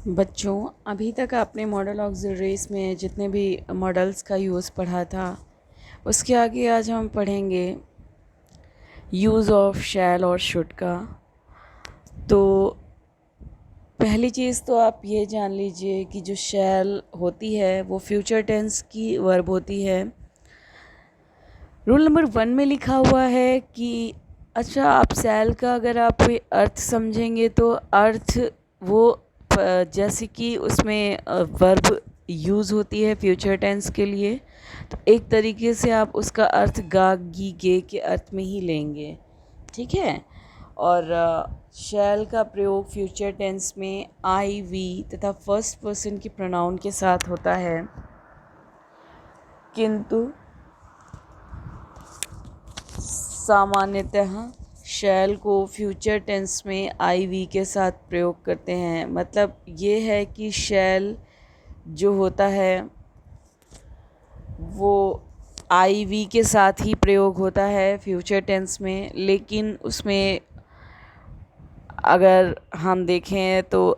बच्चों, अभी तक आपने मॉडल ऑक्सिलरीज में जितने भी मॉडल्स का यूज़ पढ़ा था, उसके आगे आज हम पढ़ेंगे यूज़ ऑफ शैल और शुड का। तो पहली चीज़ तो आप ये जान लीजिए कि जो शैल होती है वो फ्यूचर टेंस की वर्ब होती है। रूल नंबर 1 में लिखा हुआ है कि अच्छा, आप शैल का अगर आप अर्थ समझेंगे तो अर्थ वो जैसे कि उसमें वर्ब यूज़ होती है फ्यूचर टेंस के लिए, तो एक तरीके से आप उसका अर्थ गा गी गे के अर्थ में ही लेंगे, ठीक है। और शैल का प्रयोग फ्यूचर टेंस में आई वी तथा फर्स्ट पर्सन की प्रोनाउन के साथ होता है, किंतु सामान्यतः शैल को फ्यूचर टेंस में आई वी के साथ प्रयोग करते हैं। मतलब ये है कि शैल जो होता है वो आई वी के साथ ही प्रयोग होता है फ्यूचर टेंस में, लेकिन उसमें अगर हम देखें तो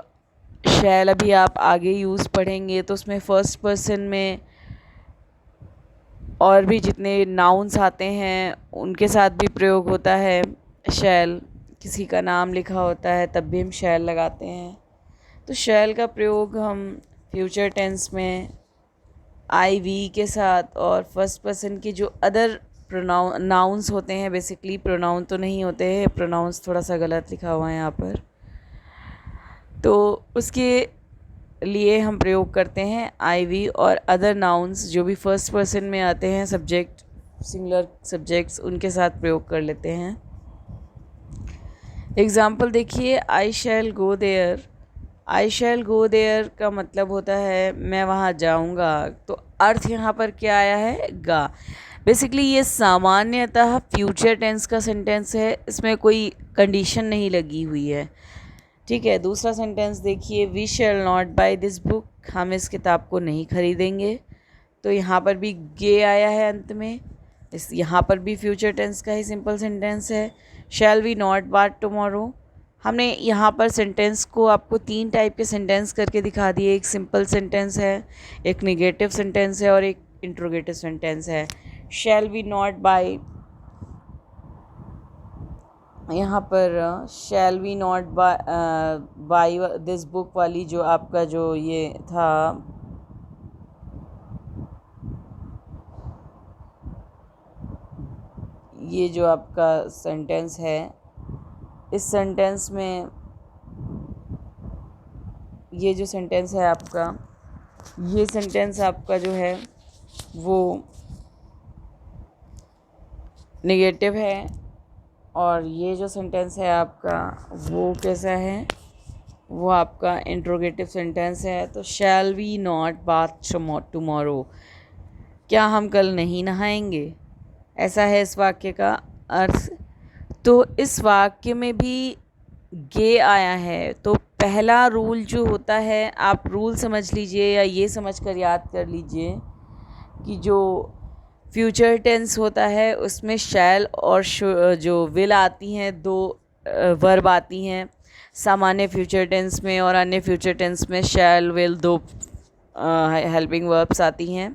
शैल अभी आप आगे यूज़ पढ़ेंगे तो उसमें फर्स्ट पर्सन में और भी जितने नाउन्स आते हैं उनके साथ भी प्रयोग होता है शैल। किसी का नाम लिखा होता है तब भी हम शैल लगाते हैं। तो शैल का प्रयोग हम फ्यूचर टेंस में आई वी के साथ और फर्स्ट पर्सन के जो अदर नाउन्स होते हैं, बेसिकली प्रोनाउन तो नहीं होते हैं, प्रोनाउंस थोड़ा सा गलत लिखा हुआ है यहाँ पर, तो उसके लिए हम प्रयोग करते हैं आई वी और अदर नाउन्स जो भी फर्स्ट पर्सन में आते हैं, सब्जेक्ट सिंगुलर सब्जेक्ट्स, उनके साथ प्रयोग कर लेते हैं। एग्ज़ाम्पल देखिए, आई शैल go there. I shell go there का मतलब होता है मैं वहाँ जाऊँगा, तो अर्थ यहाँ पर क्या आया है? गा। बेसिकली ये सामान्यतः फ्यूचर टेंस का सेंटेंस है, इसमें कोई कंडीशन नहीं लगी हुई है, ठीक है। दूसरा सेंटेंस देखिए, we shall not buy this book. हम इस किताब को नहीं खरीदेंगे, तो यहाँ पर भी गे आया है अंत में, इस यहाँ पर भी फ्यूचर टेंस का ही सिंपल सेंटेंस है। शैल वी नॉट बाट टुमारो। हमने यहाँ पर सेंटेंस को आपको 3 टाइप के सेंटेंस करके दिखा दिए। एक सिंपल सेंटेंस है, एक निगेटिव सेंटेंस है और एक इंट्रोगेटिव सेंटेंस है। शैल वी नॉट बाय, यहाँ पर shall we not buy this book वाली जो आपका जो ये था, ये जो आपका सेंटेंस है, इस सेंटेंस में ये जो सेंटेंस है आपका, ये सेंटेंस आपका जो है वो नेगेटिव है, और ये जो सेंटेंस है आपका वो कैसा है? वो आपका इंट्रोगेटिव सेंटेंस है। तो shall we not bath tomorrow, क्या हम कल नहीं नहाएंगे, ऐसा है इस वाक्य का अर्थ। तो इस वाक्य में भी गे आया है, तो पहला रूल जो होता है, आप रूल समझ लीजिए या ये समझ कर याद कर लीजिए कि जो फ्यूचर टेंस होता है उसमें शैल और जो विल आती हैं, 2 वर्ब आती हैं सामान्य फ्यूचर टेंस में, और अन्य फ्यूचर टेंस में शैल विल 2 हेल्पिंग वर्ब्स आती हैं।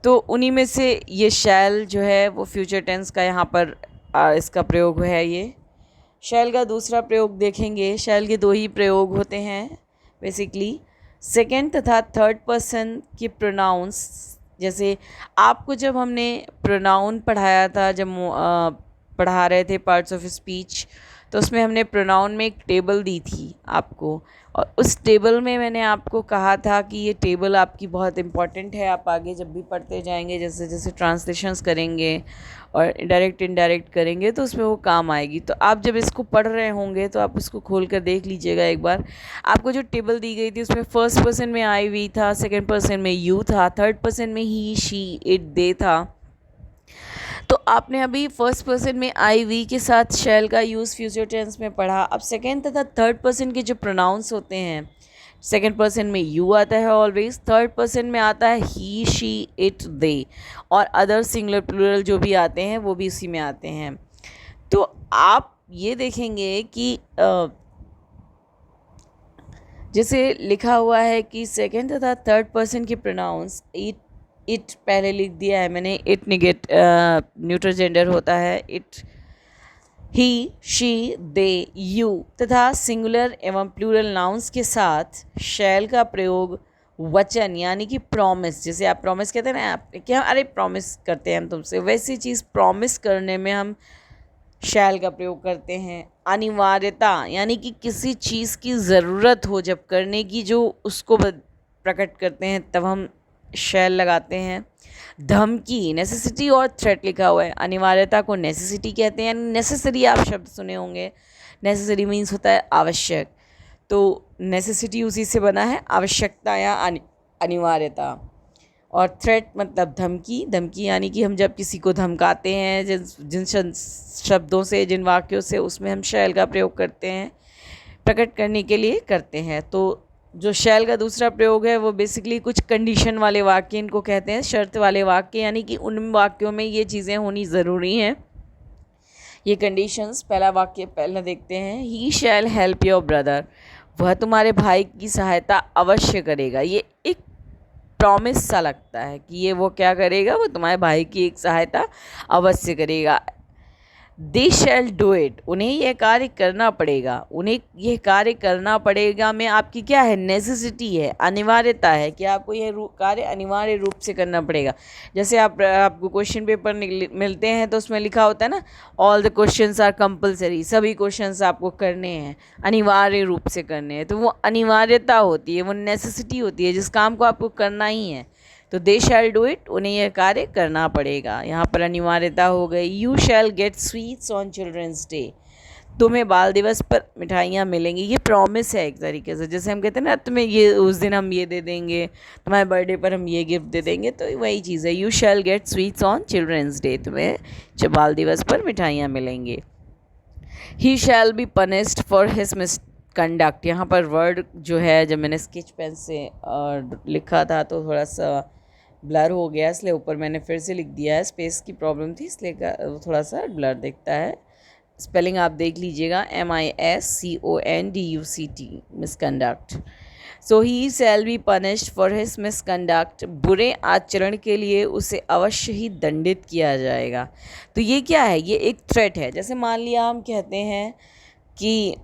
तो उन्हीं में से ये शैल जो है वो फ्यूचर टेंस का यहाँ पर इसका प्रयोग है। ये शैल का दूसरा प्रयोग देखेंगे, शैल के 2 ही प्रयोग होते हैं बेसिकली, सेकंड तथा थर्ड पर्सन के प्रोनाउंस। जैसे आपको जब हमने प्रोनाउन पढ़ाया था, जब पढ़ा रहे थे पार्ट्स ऑफ स्पीच, तो उसमें हमने प्रोनाउन में एक टेबल दी थी आपको, और उस टेबल में मैंने आपको कहा था कि ये टेबल आपकी बहुत इम्पॉर्टेंट है। आप आगे जब भी पढ़ते जाएंगे, जैसे जैसे ट्रांसलेशंस करेंगे और डायरेक्ट इनडायरेक्ट करेंगे, तो उसमें वो काम आएगी। तो आप जब इसको पढ़ रहे होंगे तो आप उसको खोल कर देख लीजिएगा एक बार। आपको जो टेबल दी गई थी उसमें फर्स्ट पर्सन में आई वी था, सेकेंड पर्सन में यू था, थर्ड पर्सन में ही शी इट दे था। तो आपने अभी फर्स्ट पर्सन में आई वी के साथ शैल का यूज़ फ्यूचर टेंस में पढ़ा। अब सेकेंड तथा थर्ड पर्सन के जो प्रोनाउंस होते हैं, सेकेंड पर्सन में यू आता है ऑलवेज, थर्ड पर्सन में आता है ही शी इट दे, और अदर सिंगुलर प्लूरल जो भी आते हैं वो भी उसी में आते हैं। तो आप ये देखेंगे कि जैसे लिखा हुआ है कि सेकंड तथा थर्ड पर्सन के प्रोनाउंस इट पहले लिख दिया है मैंने, इट निगेट न्यूट्रल जेंडर होता है, it, he, she, they, you तथा सिंगुलर एवं प्लूरल नाउन्स के साथ शैल का प्रयोग वचन यानी कि प्रॉमिस, जैसे आप प्रॉमिस कहते हैं ना, आप क्या, अरे प्रॉमिस करते हैं हम तुमसे, वैसी चीज़ प्रॉमिस करने में हम शैल का प्रयोग करते हैं। अनिवार्यता यानी कि किसी चीज़ की ज़रूरत हो जब करने की, जो उसको प्रकट करते हैं, तब हम शैल लगाते हैं। धमकी, नेसेसिटी और थ्रेट लिखा हुआ है। अनिवार्यता को नेसेसिटी कहते हैं, यानी नेसेसरी आप शब्द सुने होंगे, नेसेसरी मीन्स होता है आवश्यक, तो नेसेसिटी उसी से बना है, आवश्यकता या अनिवार्यता। और थ्रेट मतलब धमकी, धमकी यानी कि हम जब किसी को धमकाते हैं, जिन शब्दों से, जिन वाक्यों से, उसमें हम शैल का प्रयोग करते हैं, प्रकट करने के लिए करते हैं। तो जो शैल का दूसरा प्रयोग है वो बेसिकली कुछ कंडीशन वाले वाक्य इनको कहते हैं, शर्त वाले वाक्य, यानी कि उन वाक्यों में ये चीज़ें होनी ज़रूरी हैं, ये कंडीशंस। पहला वाक्य पहले देखते हैं, ही शैल हेल्प योर ब्रदर, वह तुम्हारे भाई की सहायता अवश्य करेगा। ये एक प्रॉमिस सा लगता है कि ये वो क्या करेगा, वो तुम्हारे भाई की एक सहायता अवश्य करेगा। दे शैल डू इट, उन्हें यह कार्य करना पड़ेगा, उन्हें यह कार्य करना पड़ेगा में आपकी क्या है, नेसेसिटी है, अनिवार्यता है कि आपको यह कार्य अनिवार्य रूप से करना पड़ेगा। जैसे आपको क्वेश्चन पेपर मिलते हैं तो उसमें लिखा होता है ना, all the questions are compulsory, सभी क्वेश्चंस आपको करने हैं, अनिवार्य रूप से करने हैं। तो वो अनिवार्यता होती है, वो नेसेसिटी होती है, जिस काम को आपको करना ही है, तो दे शैल डू इट, उन्हें यह कार्य करना पड़ेगा। यहाँ पर अनिवार्यता हो गई। You shall get sweets on children's day, तुम्हें बाल दिवस पर मिठाइयाँ मिलेंगी। ये प्रॉमिस है एक तरीके से, जैसे हम कहते हैं ना, तुम्हें ये उस दिन हम ये दे देंगे, तुम्हारे बर्थडे पर हम ये गिफ्ट दे देंगे, तो वही चीज़ है। You shall get sweets on children's day, तुम्हें जब बाल दिवस पर मिठाइयाँ मिलेंगी। He shall be punished for his misconduct, यहाँ पर वर्ड जो है, जब मैंने स्केच पेन से लिखा था तो थोड़ा सा ब्लर हो गया, इसलिए ऊपर मैंने फिर से लिख दिया है, स्पेस की प्रॉब्लम थी इसलिए थोड़ा सा ब्लर दिखता है। स्पेलिंग आप देख लीजिएगा, MISCONDUCT, misconduct. So he shall be punished for his misconduct, बुरे आचरण के लिए उसे अवश्य ही दंडित किया जाएगा। तो ये क्या है, ये एक थ्रेट है। जैसे मान लिया हम कहते हैं कि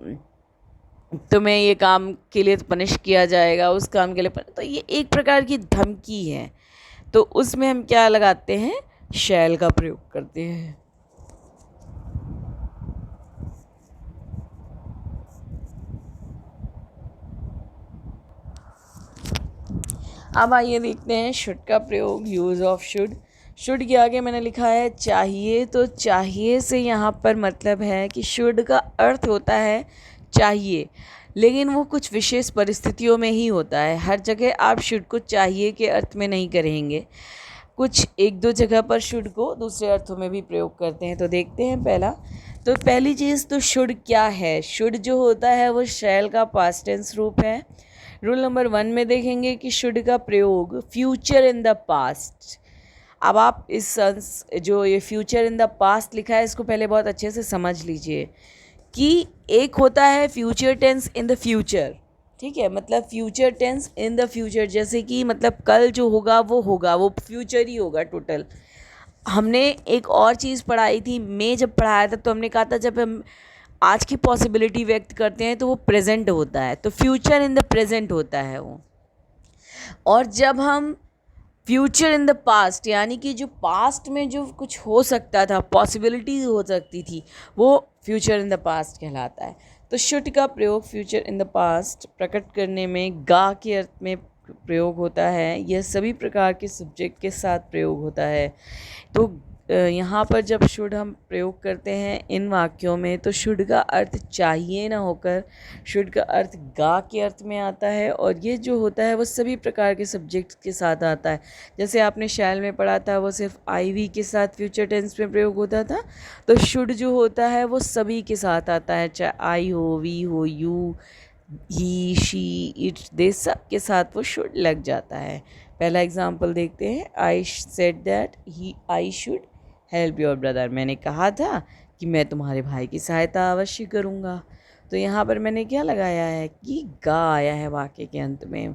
तुम्हें ये काम के लिए पनिश किया जाएगा, उस काम के लिए तो ये एक प्रकार की धमकी है, तो उसमें हम क्या लगाते हैं, शैल का प्रयोग करते हैं। अब आइए देखते हैं शुड का प्रयोग, यूज़ ऑफ शुड। शुड के आगे मैंने लिखा है चाहिए, तो चाहिए से यहाँ पर मतलब है कि शुड का अर्थ होता है चाहिए, लेकिन वो कुछ विशेष परिस्थितियों में ही होता है। हर जगह आप शुड को चाहिए के अर्थ में नहीं करेंगे, कुछ एक दो जगह पर शुड को दूसरे अर्थों में भी प्रयोग करते हैं। तो देखते हैं पहली चीज़ तो शुड क्या है। शुड जो होता है वो शैल का पास्ट टेंस रूप है। रूल नंबर 1 में देखेंगे कि शुड का प्रयोग फ्यूचर इन द पास्ट। अब आप इस जो ये फ्यूचर इन द पास्ट लिखा है, इसको पहले बहुत अच्छे से समझ लीजिए कि एक होता है future tense in the future, ठीक है, मतलब future tense in the future, जैसे कि मतलब कल जो होगा वो फ्यूचर ही होगा टोटल। हमने एक और चीज़ पढ़ाई थी, मैं जब पढ़ाया था तो हमने कहा था जब हम आज की पॉसिबिलिटी व्यक्त करते हैं तो वो प्रेजेंट होता है, तो फ्यूचर इन द प्रेजेंट होता है वो। और जब हम फ्यूचर इन द पास्ट, यानी कि जो पास्ट में जो कुछ हो सकता था, पॉसिबिलिटी हो सकती थी, वो फ्यूचर इन द पास्ट कहलाता है। तो शुड का प्रयोग फ्यूचर इन द पास्ट प्रकट करने में गा के अर्थ में प्रयोग होता है। यह सभी प्रकार के सब्जेक्ट के साथ प्रयोग होता है। तो यहाँ पर जब शुड हम प्रयोग करते हैं इन वाक्यों में, तो शुड का अर्थ चाहिए ना होकर शुड का अर्थ गा के अर्थ में आता है, और ये जो होता है वो सभी प्रकार के सब्जेक्ट्स के साथ आता है। जैसे आपने शैल में पढ़ा था, वो सिर्फ IV के साथ फ्यूचर टेंस में प्रयोग होता था, तो शुड जो होता है वो सभी के साथ आता है, चाहे आई हो, वी हो, यू, ही, शी, इट, दे, सब के साथ वो शुड लग जाता है। पहला एग्जाम्पल देखते हैं, I said that I should help your brother, मैंने कहा था कि मैं तुम्हारे भाई की सहायता अवश्य करूँगा। तो यहाँ पर मैंने क्या लगाया है कि गा आया है वाक्य के अंत में।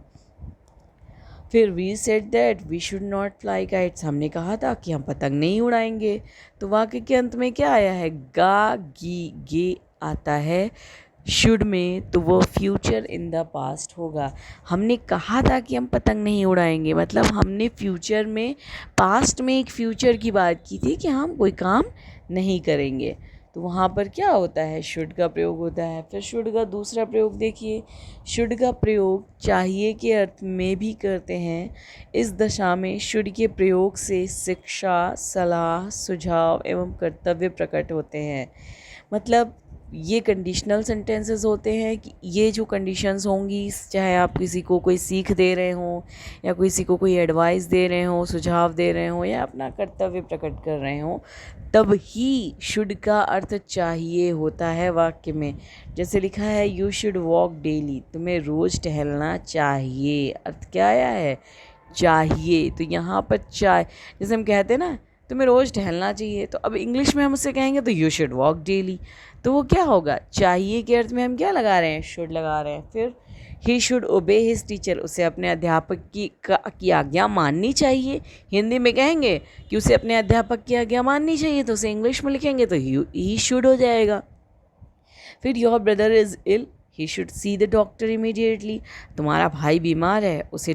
फिर we said that we should not fly kites, हमने कहा था कि हम पतंग नहीं उड़ाएंगे। तो वाक्य के अंत में क्या आया है, गा गी गे आता है शुड में, तो वो फ्यूचर इन द पास्ट होगा। हमने कहा था कि हम पतंग नहीं उड़ाएंगे, मतलब हमने फ्यूचर में, पास्ट में एक फ्यूचर की बात की थी कि हम कोई काम नहीं करेंगे। तो वहाँ पर क्या होता है, शुड का प्रयोग होता है। फिर शुड का दूसरा प्रयोग देखिए, शुड का प्रयोग चाहिए के अर्थ में भी करते हैं। इस दशा में शुड के प्रयोग से शिक्षा, सलाह, सुझाव एवं कर्तव्य प्रकट होते हैं। मतलब ये कंडीशनल सेंटेंसेस होते हैं कि ये जो कंडीशंस होंगी, चाहे आप किसी को कोई सीख दे रहे हों या किसी को कोई एडवाइस दे रहे हों, सुझाव दे रहे हों या अपना कर्तव्य प्रकट कर रहे हों, तब ही शुड का अर्थ चाहिए होता है वाक्य में। जैसे लिखा है यू शुड वॉक डेली, तुम्हें रोज़ टहलना चाहिए, अर्थ क्या आया है, चाहिए। तो यहाँ पर जैसे हम कहते हैं ना तुम्हें रोज़ टहलना चाहिए, तो अब इंग्लिश में हम उससे कहेंगे तो यू शुड वॉक डेली, तो वो क्या होगा, चाहिए के अर्थ में हम क्या लगा रहे हैं, शुड लगा रहे हैं। फिर ही शुड ओबे हिज टीचर, उसे अपने अध्यापक की आज्ञा माननी चाहिए। हिंदी में कहेंगे कि उसे अपने अध्यापक की आज्ञा माननी चाहिए, तो उसे इंग्लिश में लिखेंगे तो ही शुड हो जाएगा। फिर your brother is ill, he should see the doctor immediately, तुम्हारा भाई बीमार है, उसे